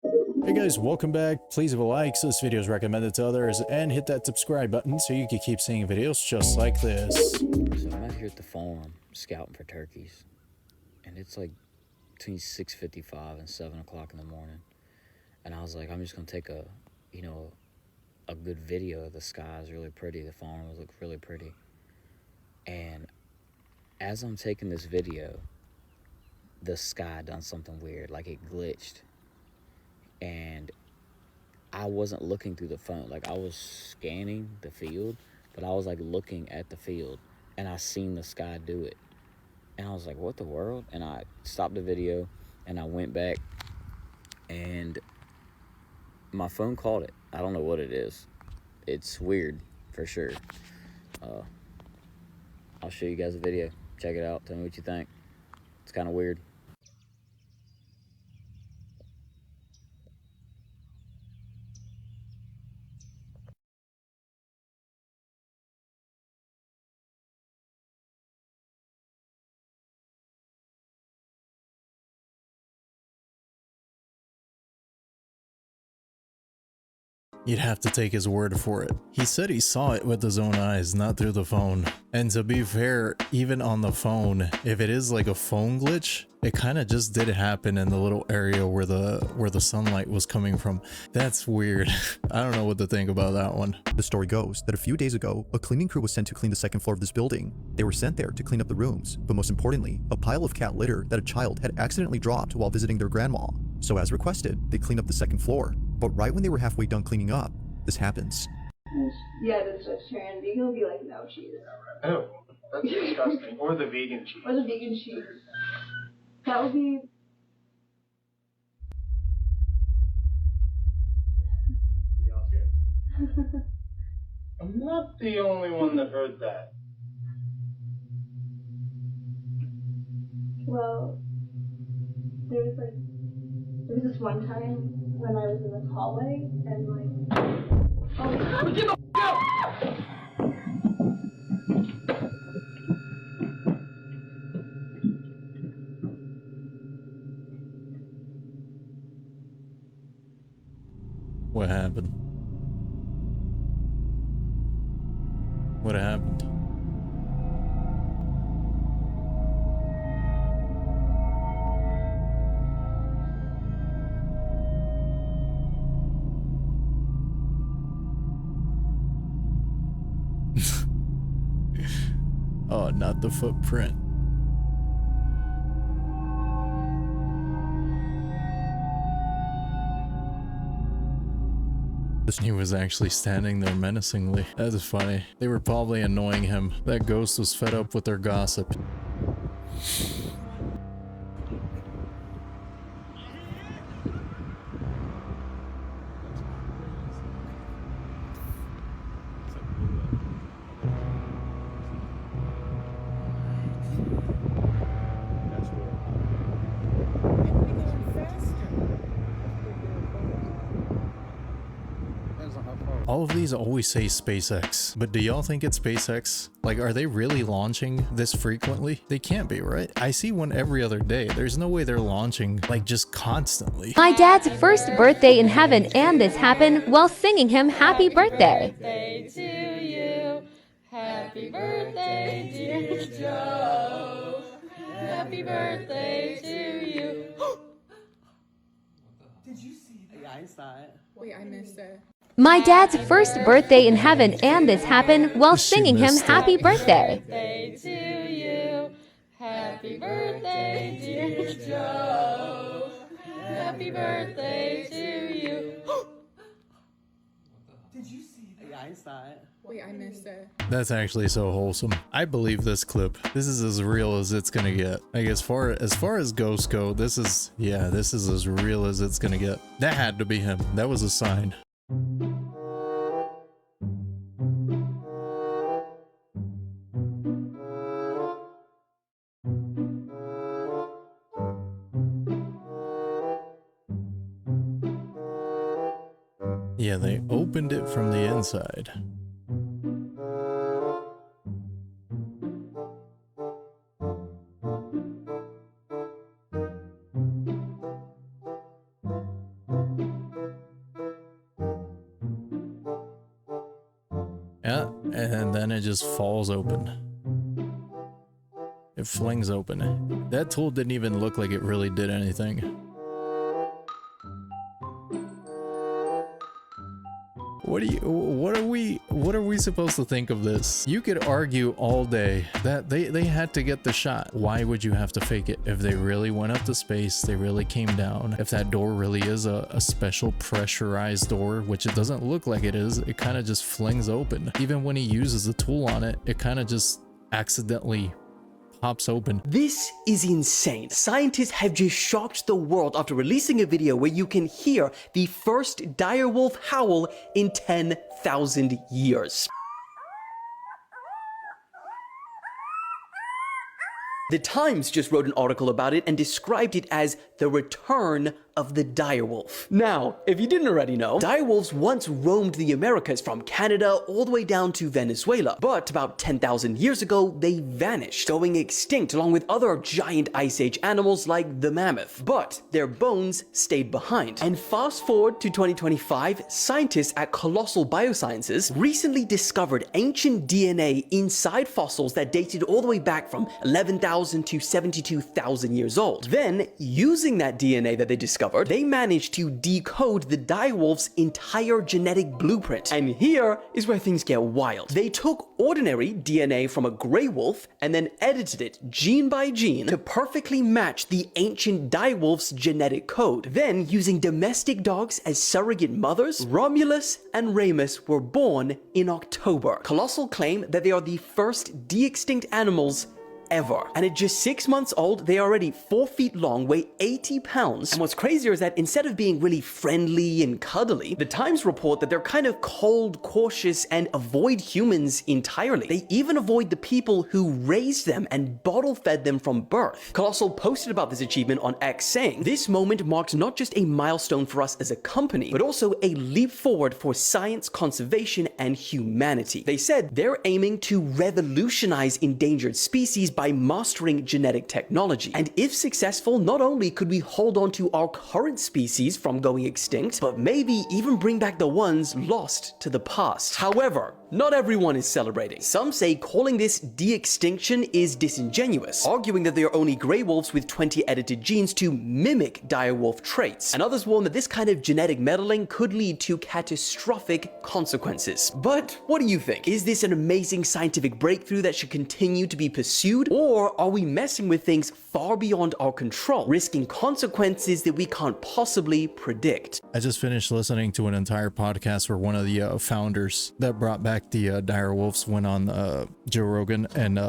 Hey guys, welcome back. Please leave a like so this video is recommended to others, and hit that subscribe button so you can keep seeing videos just like this. So I'm out here at the farm scouting for turkeys, and it's like between 6:55 and 7 o'clock in the morning. And I was like, I'm just gonna take a good video. The sky is really pretty. The farm looks really pretty. And as I'm taking this video, the sky done something weird, like it glitched. And I wasn't looking through the phone. Like, I was scanning the field, but I was like looking at the field, and I seen the sky do it. And I was like, what the world? And I stopped the video and I went back, and my phone caught it. I don't know what it is. It's weird for sure. I'll show you guys a video. Check it out. Tell me what you think. It's kind of weird. You'd have to take his word for it. He said he saw it with his own eyes, not through the phone. And to be fair, even on the phone, if it is like a phone glitch, it kind of just did happen in the little area where the sunlight was coming from. That's weird. I don't know what to think about that one. The story goes that a few days ago, a cleaning crew was sent to clean the second floor of this building. They were sent there to clean up the rooms, but most importantly, a pile of cat litter that a child had accidentally dropped while visiting their grandma. So as requested, they cleaned up the second floor. But right when they were halfway done cleaning up, this happens. Yeah, the vegetarian. Vegan will be like, no cheese. Oh, that's disgusting. Or the vegan cheese. Or the vegan cheese. That would be... Y'all see it? I'm not the only one that heard that. Well, there was this one time when I was in this hallway and What happened? What happened? Oh, not the footprint. He was actually standing there menacingly. That is funny. They were probably annoying him. That ghost was fed up with their gossip. All of these always say SpaceX, but do y'all think it's SpaceX? Like, are they really launching this frequently? They can't be, right? I see one every other day. There's no way they're launching, like, just constantly. My dad's first birthday in heaven, and this happened while singing him happy birthday. Happy birthday to you. Happy birthday, dear Joe. Happy birthday to you. Did you see that? Yeah, I saw it. Wait, I missed it. My dad's first birthday in heaven, and this happened while singing him happy birthday. Happy birthday to you. Happy birthday, dear Joe. Happy birthday to you. Did you see that? Yeah, I saw it. Wait, I missed it. That's actually so wholesome. I believe this clip. This is as real as it's gonna get. Like, as far as ghosts go, this is as real as it's gonna get. That had to be him. That was a sign. Yeah, they opened it from the inside. Yeah, and then it just falls open. It flings open. That tool didn't even look like it really did anything. What are we supposed to think of this? You could argue all day that they had to get the shot. Why would you have to fake it? If they really went up to space, they really came down. If that door really is a special pressurized door, which it doesn't look like it is, it kind of just flings open. Even when he uses the tool on it, it kind of just accidentally pops open. This is insane. Scientists have just shocked the world after releasing a video where you can hear the first direwolf howl in 10,000 years. The Times just wrote an article about it and described it as the return of the direwolf. Now, if you didn't already know, direwolves once roamed the Americas from Canada all the way down to Venezuela. But about 10,000 years ago, they vanished, going extinct along with other giant Ice Age animals like the mammoth. But their bones stayed behind. And fast forward to 2025, scientists at Colossal Biosciences recently discovered ancient DNA inside fossils that dated all the way back from 11,000 to 72,000 years old. Then, using that DNA that they discovered, they managed to decode the direwolf's entire genetic blueprint. And here is where things get wild. They took ordinary DNA from a gray wolf and then edited it gene by gene to perfectly match the ancient direwolf's genetic code. Then, using domestic dogs as surrogate mothers, Romulus and Remus were born in October. Colossal claim that they are the first de-extinct animals ever. And at just 6 months old, they are already 4 feet long, weigh 80 pounds. And what's crazier is that instead of being really friendly and cuddly, the Times report that they're kind of cold, cautious, and avoid humans entirely. They even avoid the people who raised them and bottle fed them from birth. Colossal posted about this achievement on X, saying, "This moment marks not just a milestone for us as a company, but also a leap forward for science, conservation, and humanity." They said they're aiming to revolutionize endangered species by mastering genetic technology. And if successful, not only could we hold on to our current species from going extinct, but maybe even bring back the ones lost to the past. However, not everyone is celebrating. Some say calling this de-extinction is disingenuous, arguing that they are only grey wolves with 20 edited genes to mimic direwolf traits. And others warn that this kind of genetic meddling could lead to catastrophic consequences. But what do you think? Is this an amazing scientific breakthrough that should continue to be pursued? Or are we messing with things far beyond our control, risking consequences that we can't possibly predict? I just finished listening to an entire podcast where one of the founders that brought back the direwolves went on Joe Rogan, and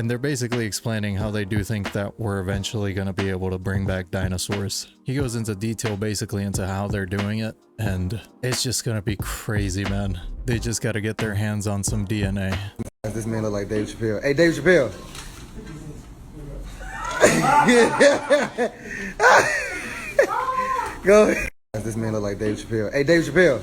they're basically explaining how they do think that we're eventually going to be able to bring back dinosaurs. He goes into detail basically into how they're doing it, and it's just going to be crazy, man. They just got to get their hands on some DNA. This man look like Dave Chappelle. Hey, Dave Chappelle. Go ahead. This man look like Dave Chappelle. Hey, Dave Chappelle.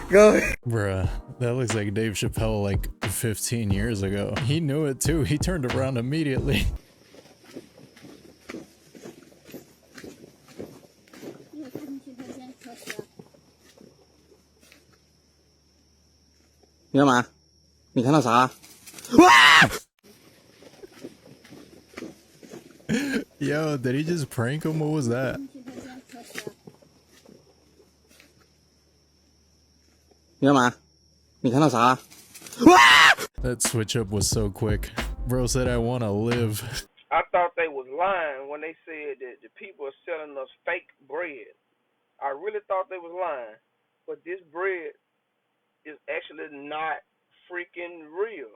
Go ahead. Bruh, that looks like Dave Chappelle like 15 years ago. He knew it too. He turned around immediately. Yo, did he just prank him? What was that? That switch up was so quick. Bro said, "I want to live." I thought they was lying when they said that the people are selling us fake bread. I really thought they was lying. But this bread is actually not freaking real.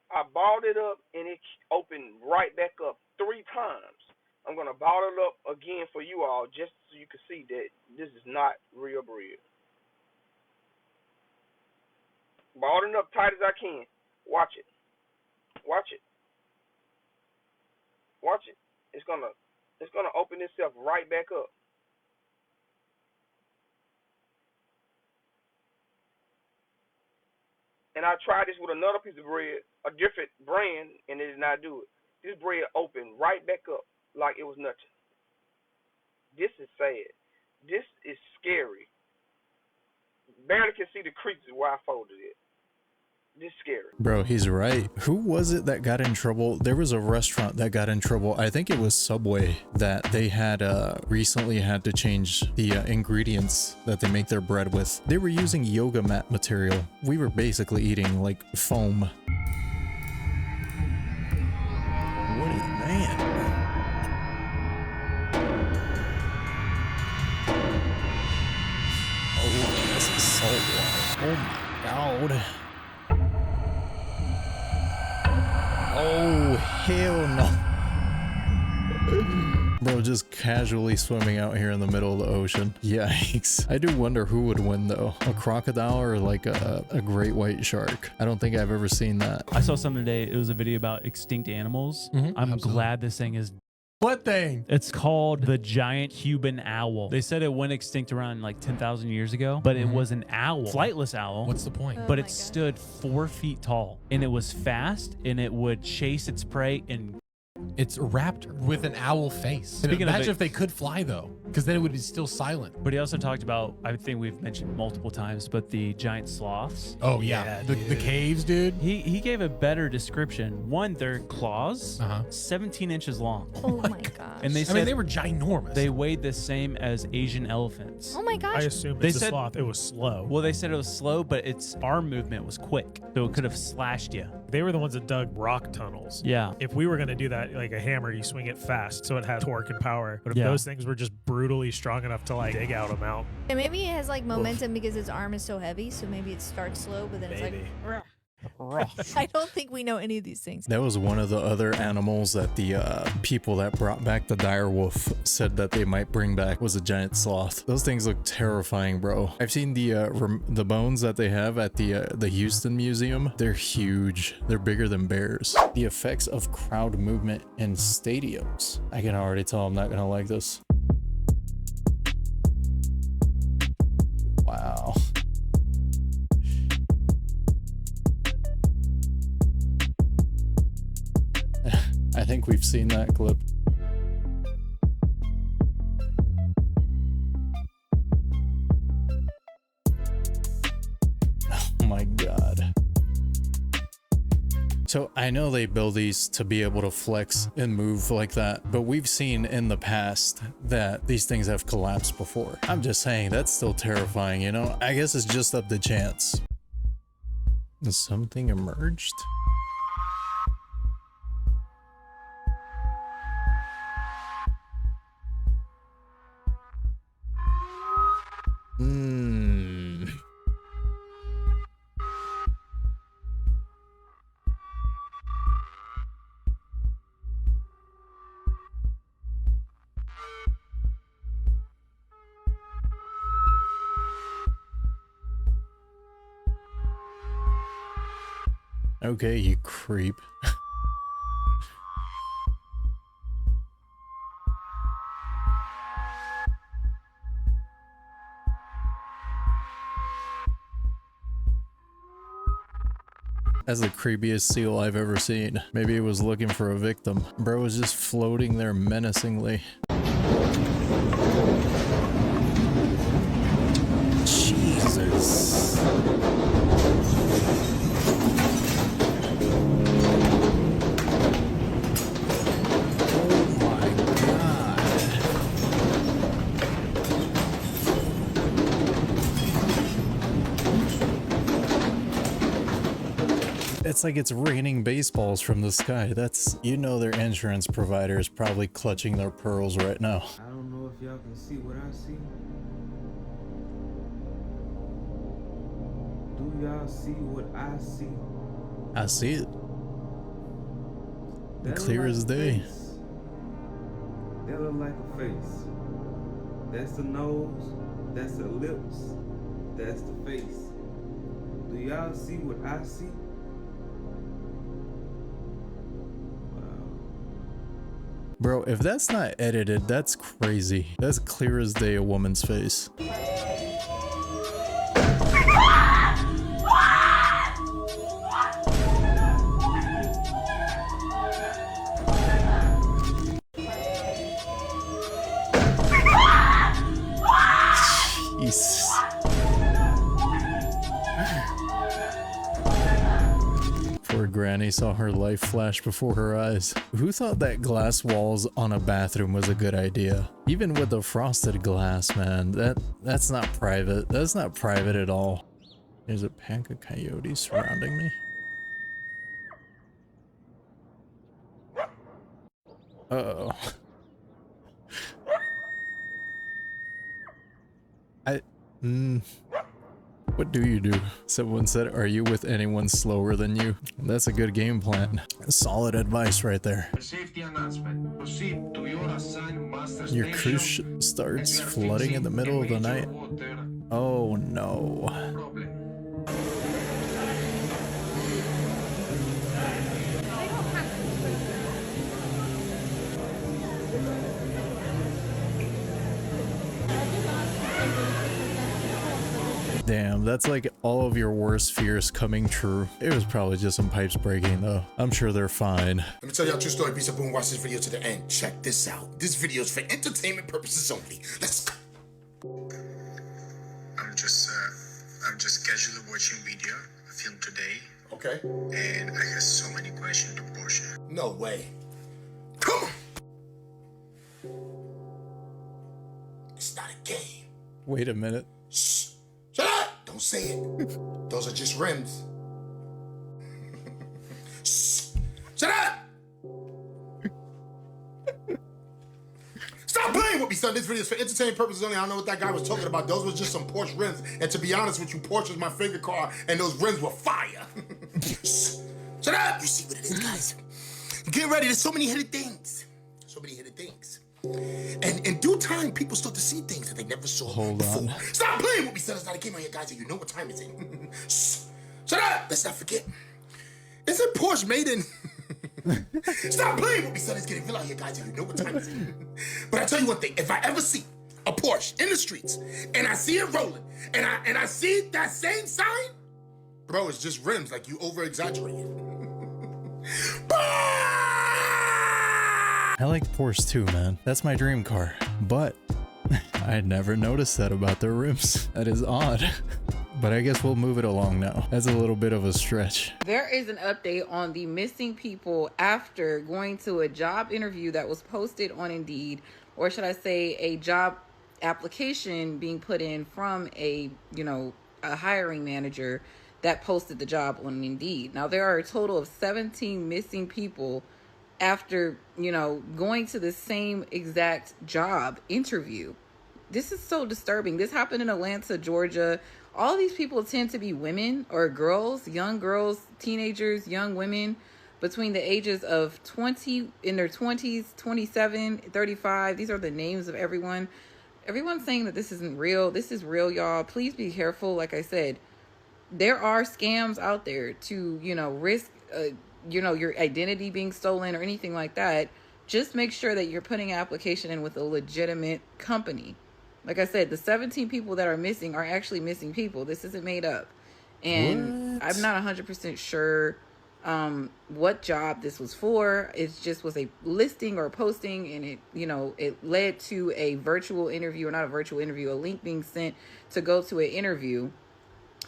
I balled it up and it opened right back up 3 times. I'm going to ball it up again for you all just so you can see that this is not real bread. Balled it up tight as I can. Watch it. Watch it. Watch it. It's gonna open itself right back up. And I tried this with another piece of bread, a different brand, and it did not do it. This bread opened right back up like it was nothing. This is sad. This is scary. Barely can see the creases where I folded it. This is scary. Bro, he's right. Who was it that got in trouble? There was a restaurant that got in trouble. I think it was Subway, that they had recently had to change the ingredients that they make their bread with. They were using yoga mat material. We were basically eating like foam. What is man? Oh, this is salt water. Oh my god. Oh, hell no. Bro, just casually swimming out here in the middle of the ocean. Yikes. I do wonder who would win though. A crocodile or like a great white shark? I don't think I've ever seen that. I saw something today. It was a video about extinct animals. I'm glad this thing is... What thing? It's called the giant Cuban owl. They said it went extinct around like 10,000 years ago, but it was an owl, flightless owl. What's the point? But it stood 4 feet tall, and it was fast, and it would chase its prey and... It's a raptor with an owl face. Speaking of Imagine it- if they could fly though, because then it would be still silent. But he also talked about, I think we've mentioned multiple times, but the giant sloths. Oh yeah, the caves, dude. He gave a better description. One, their claws, 17 inches long. Oh my gosh. And they I said mean, they were ginormous. they weighed the same as Asian elephants. Oh my gosh. I assume They it's a said- sloth. It was slow. Well, they said it was slow, but its arm movement was quick, so it could have slashed you. They were the ones that dug rock tunnels. Yeah. If we were going to do that, like a hammer, you swing it fast so it has torque and power. But if Yeah. those things were just brutally strong enough to like dig out a mountain, And maybe it has like momentum because its arm is so heavy, so maybe it starts slow, but then maybe. it's like... I don't think we know any of these things. That was one of the other animals that the people that brought back the dire wolf said that they might bring back was a giant sloth. Those things look terrifying, bro. I've seen the bones that they have at the Houston Museum. They're huge. They're bigger than bears. The effects of crowd movement in stadiums. I can already tell I'm not gonna like this. Wow. I think we've seen that clip. Oh my god. So I know they build these to be able to flex and move like that, but we've seen in the past that these things have collapsed before. I'm just saying, that's still terrifying, you know? I guess it's just up to chance. Something emerged? Okay, you creep. That's the creepiest seal I've ever seen. Maybe it was looking for a victim. Bro was just floating there menacingly. Jesus. It's like it's raining baseballs from the sky. That's, you know, their insurance provider is probably clutching their pearls right now. I don't know if y'all can see what I see. Do y'all see what I see? I see it. That Clear look as like a day. face. That look like a face. That's the nose. That's the lips. That's the face. Do y'all see what I see? Bro, if that's not edited, that's crazy. That's clear as day a woman's face. Connie saw her life flash before her eyes. Who thought that glass walls on a bathroom was a good idea? Even with the frosted glass, man, that's not private. That's not private at all. There's a pack of coyotes surrounding me. Uh-oh. What do you do? Someone said, are you with anyone slower than you? That's a good game plan. Solid advice right there. Your cruise ship starts flooding in the middle of the night. Oh no. Damn, that's like all of your worst fears coming true. It was probably just some pipes breaking though. I'm sure they're fine. Let me tell y'all a true story. Piece of boom. Watch this video to the end. Check this out. This video is for entertainment purposes only. Let's go. I'm just casually watching video I filmed today. Okay. And I have so many questions to Porsche. No way. Come on. It's not a game. Wait a minute. Shh. Shut up! Don't say it. Those are just rims. Shh. Shut up! Stop playing with me, son. This video is for entertainment purposes only. I don't know what that guy was talking about. Those were just some Porsche rims. And to be honest with you, Porsche is my favorite car, and those rims were fire. Shut up! You see what it is, guys. Get ready. There's so many hidden things. So many hidden things. And in due time, people start to see things that they never saw before. Stop playing with me, son. It's not a game on here, guys. And you know what time it's in. Shut up! Let's not forget. Isn't Porsche made in... Stop playing with me, son. It's getting real out here, guys. And you know what time it's in. But I tell you one thing. If I ever see a Porsche in the streets, and I see it rolling, and I see that same sign, bro, it's just rims. Like, you over-exaggerated. I like Porsche too, man. That's my dream car. But I never noticed that about their rims. That is odd. But I guess we'll move it along now. That's a little bit of a stretch. There is an update on the missing people after going to a job interview that was posted on Indeed, or should I say a job application being put in from a hiring manager that posted the job on Indeed. Now, there are a total of 17 missing people after, going to the same exact job interview. This is so disturbing. This happened in Atlanta, Georgia. All these people tend to be women or girls, young girls, teenagers, young women between the ages of 20, in their 20s, 27, 35. These are the names of everyone. Everyone's saying that this isn't real. This is real, y'all. Please be careful. Like I said, there are scams out there to, risk, your identity being stolen or anything like that. Just make sure that you're putting an application in with a legitimate company. Like I said, the 17 people that are missing are actually missing people. This isn't made up. And I'm not 100% sure what job this was for. It just was a listing or a posting, and it led to a virtual interview, or not a virtual interview, a link being sent to go to an interview.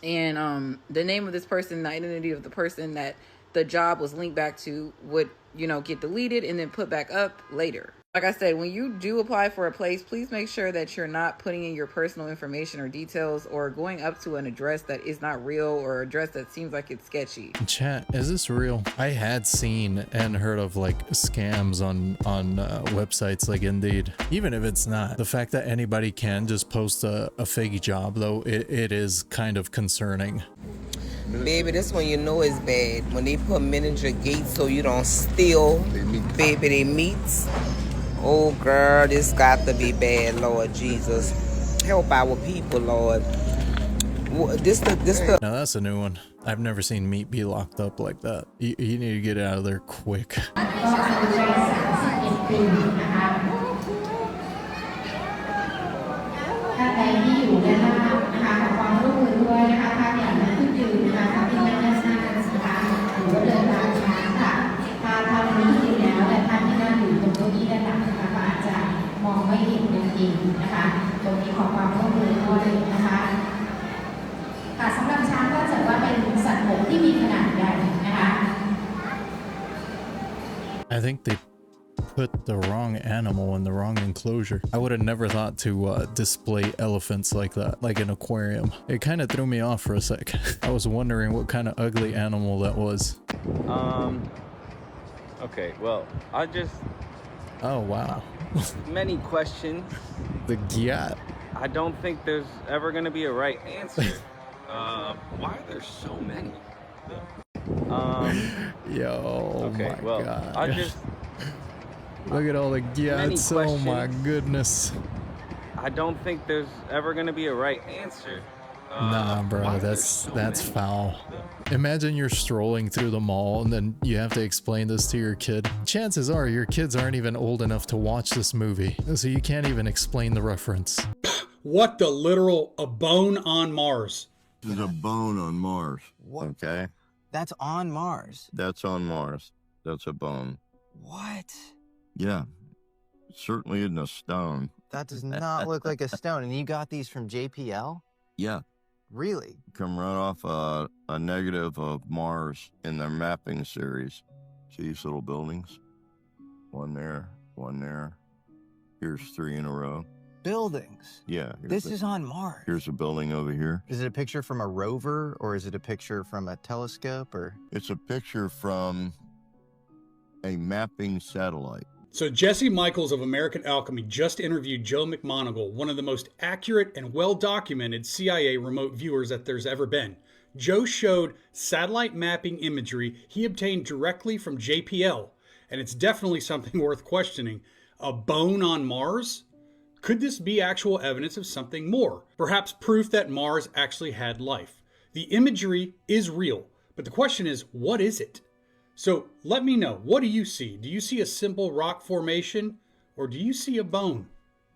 And the name of this person, the identity of the person that the job was linked back to would, get deleted and then put back up later. Like I said, when you do apply for a place, please make sure that you're not putting in your personal information or details or going up to an address that is not real or address that seems like it's sketchy. Chat, is this real? I had seen and heard of scams on websites like Indeed. Even if it's not, the fact that anybody can just post a fake job, though, it is kind of concerning. Baby, this one you know is bad. When they put men in your gate so you don't steal, baby, they meet. Oh, girl, this got to be bad, Lord Jesus. Help our people, Lord. Now that's a new one. I've never seen meat be locked up like that. You need to get out of there quick. I think they put the wrong animal in the wrong enclosure. I would have never thought to display elephants like that, like an aquarium. It kind of threw me off for a sec. I was wondering what kind of ugly animal that was. Okay, well, I just... Oh, wow. Many questions. The gyat. I don't think there's ever going to be a right answer. Why are there so many? Yo, okay, my well, God. I just... Look at all the gyats. Oh my goodness. I don't think there's ever going to be a right answer. Nah, bro, that's foul. Imagine you're strolling through the mall and then you have to explain this to your kid. Chances are your kids aren't even old enough to watch this movie, so you can't even explain the reference. What the literal a bone on Mars? There's a bone on Mars. What? Okay. That's on Mars. That's on Mars. That's a bone. What? Yeah. It certainly isn't a stone. That does not look like a stone. And you got these from JPL? Yeah. Really? Come right off a negative of Mars in their mapping series. See these little buildings? One there, one there. Here's 3 in a row. Buildings? Yeah. This is on Mars. Here's a building over here. Is it a picture from a rover or is it a picture from a telescope or? It's a picture from a mapping satellite. So Jesse Michaels of American Alchemy just interviewed Joe McMoneagle, one of the most accurate and well-documented CIA remote viewers that there's ever been. Joe showed satellite mapping imagery he obtained directly from JPL, and it's definitely something worth questioning. A bone on Mars? Could this be actual evidence of something more? Perhaps proof that Mars actually had life. The imagery is real, but the question is, what is it? So let me know, what do you see? Do you see a simple rock formation or do you see a bone?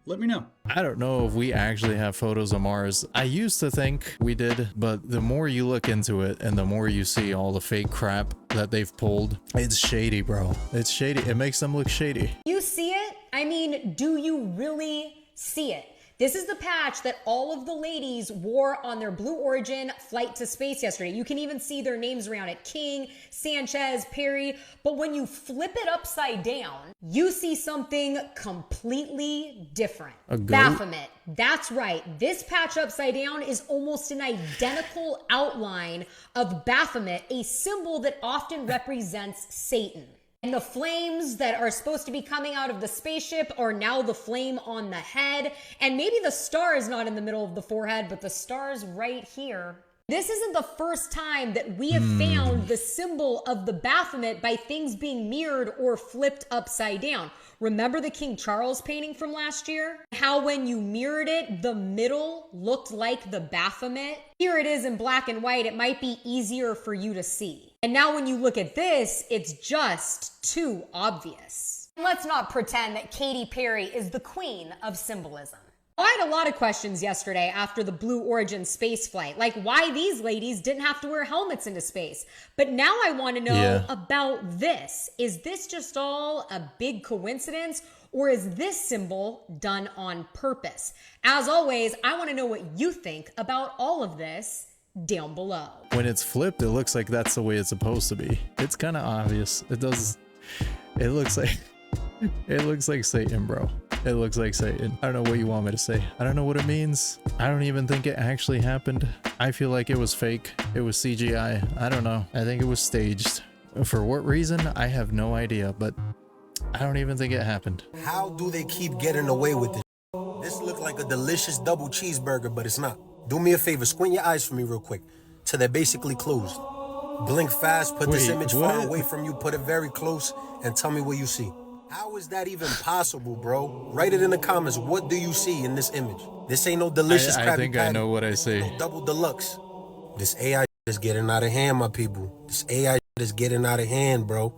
Let me know. I don't know if we actually have photos of Mars. I used to think we did, but the more you look into it and the more you see all the fake crap that they've pulled, it's shady, bro. It's shady. It makes them look shady. You see it? I mean, do you really see it? This is the patch that all of the ladies wore on their Blue Origin flight to space yesterday. You can even see their names around it. King, Sanchez, Perry. But when you flip it upside down, you see something completely different. A goat? Baphomet. That's right. This patch upside down is almost an identical outline of Baphomet, a symbol that often represents Satan. And the flames that are supposed to be coming out of the spaceship are now the flame on the head. And maybe the star is not in the middle of the forehead, but the star's right here. This isn't the first time that we have found the symbol of the Baphomet by things being mirrored or flipped upside down. Remember the King Charles painting from last year? How when you mirrored it, the middle looked like the Baphomet? Here it is in black and white. It might be easier for you to see. And now when you look at this, it's just too obvious. Let's not pretend that Katy Perry is the queen of symbolism. I had a lot of questions yesterday after the Blue Origin space flight, like why these ladies didn't have to wear helmets into space. But now I want to know about this. Is this just all a big coincidence, or is this symbol done on purpose? As always, I want to know what you think about all of this down below. When it's flipped, it looks like that's the way it's supposed to be. It's kind of obvious. It looks like Satan, bro. It looks like Satan. I don't know what you want me to say. I don't know what it means. I don't even think it actually happened. I feel like it was fake. It was CGI. I don't know. I think it was staged. For what reason? I have no idea, but I don't even think it happened. How do they keep getting away with this? This looks like a delicious double cheeseburger, but it's not. Do me a favor, squint your eyes for me real quick till they're basically closed. Blink fast, put this image far away from you, put it very close, and tell me what you see. How is that even possible, bro? Write it in the comments. What do you see in this image? This ain't no delicious Krabby I think Patty. I know what I see. No double deluxe. This AI is getting out of hand, my people. This AI is getting out of hand, bro.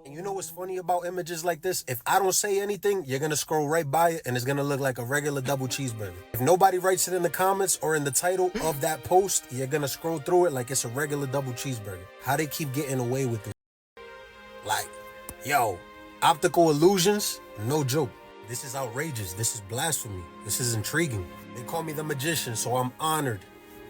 And you know what's funny about images like this? If I don't say anything, you're gonna scroll right by it and it's gonna look like a regular double cheeseburger. If nobody writes it in the comments or in the title of that post, you're gonna scroll through it like it's a regular double cheeseburger. How they keep getting away with this? Like, yo, optical illusions? No joke. This is outrageous. This is blasphemy. This is intriguing. They call me the magician, so I'm honored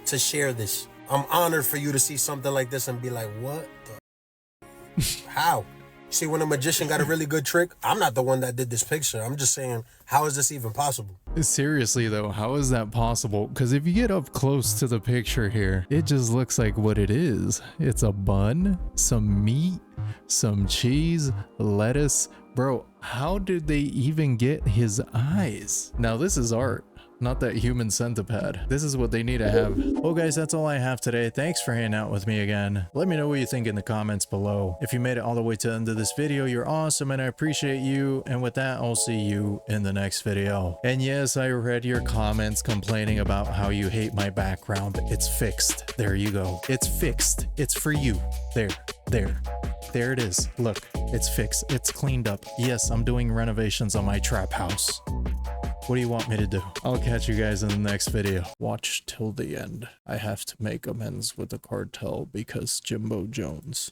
to share this. I'm honored for you to see something like this and be like, what the? How? See, when a magician got a really good trick, I'm not the one that did this picture. I'm just saying, how is this even possible? Seriously though, how is that possible? Because if you get up close to the picture here, it just looks like what it is. It's a bun, some meat, some cheese, lettuce. Bro, how did they even get his eyes? Now this is art, not that human centipede. This is what they need to have. Well guys, that's all I have today. Thanks for hanging out with me again. Let me know what you think in the comments below. If you made it all the way to the end of this video, you're awesome and I appreciate you. And with that, I'll see you in the next video. And yes, I read your comments complaining about how you hate my background. It's fixed. There you go. It's fixed. It's for you. There it is. Look, it's fixed. It's cleaned up. Yes, I'm doing renovations on my trap house. What do you want me to do? I'll catch you guys in the next video. Watch till the end. I have to make amends with the cartel because Jimbo Jones.